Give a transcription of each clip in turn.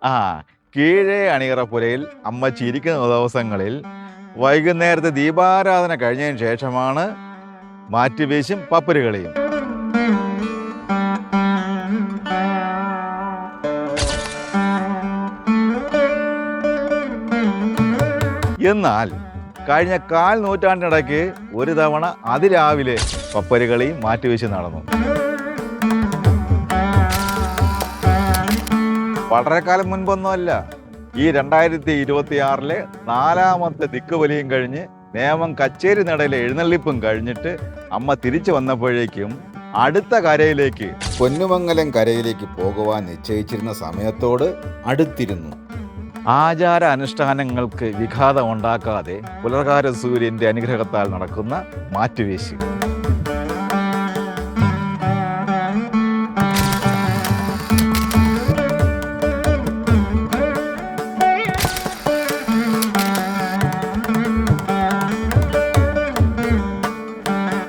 ആ കീഴേ അണിയറപ്പുരയിൽ അമ്മച്ചി ഇരിക്കുന്ന ദിവസങ്ങളിൽ വൈകുന്നേരത്തെ ദീപാരാധന കഴിഞ്ഞതിന് ശേഷമാണ് മാറ്റുവേശും പപ്പരുകളിയും. എന്നാൽ കഴിഞ്ഞ 1/4 നൂറ്റാണ്ടിനിടയ്ക്ക് ഒരു തവണ അതിരാവിലെ പപ്പരുകളിയും മാറ്റുവേശും നടന്നു. വളരെ കാലം മുൻപൊന്നുമല്ല, ഈ 2026 4ാമത്തെ ദിക്കുബലിയും കഴിഞ്ഞ് നേമം കച്ചേരി നടയിലെ എഴുന്നള്ളിപ്പും കഴിഞ്ഞിട്ട് അമ്മ തിരിച്ചു വന്നപ്പോഴേക്കും അടുത്ത കരയിലേക്ക്, പൊന്നുമംഗലം കരയിലേക്ക് പോകുവാൻ നിശ്ചയിച്ചിരുന്ന സമയത്തോട് അടുത്തിരുന്നു. ആചാര അനുഷ്ഠാനങ്ങൾക്ക് വിഘാതം ഉണ്ടാക്കാതെ പുലർകാല സൂര്യന്റെ അനുഗ്രഹത്താൽ നടക്കുന്ന മാറ്റുവേശ്.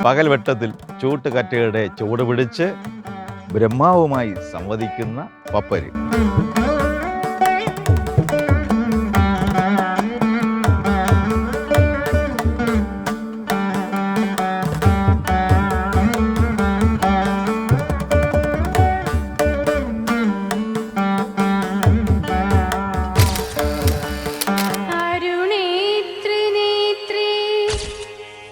പകൽ വെട്ടത്തിൽ ചൂട്ടുകറ്റയുടെ ചുവട് പിടിച്ച് ബ്രഹ്മാവുമായി സംവദിക്കുന്ന പപ്പര്.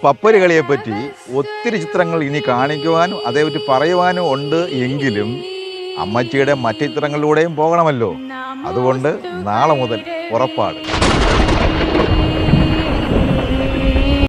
പപ്പര് കളിയെപ്പറ്റി ഒത്തിരി ചിത്രങ്ങൾ ഇനി കാണിക്കുവാനും അതേപറ്റി പറയുവാനും ഉണ്ട്. എങ്കിലും അമ്മച്ചിയുടെ മറ്റു ചിത്രങ്ങളിലൂടെയും പോകണമല്ലോ. അതുകൊണ്ട് നാളെ മുതൽ പുറപ്പാട്.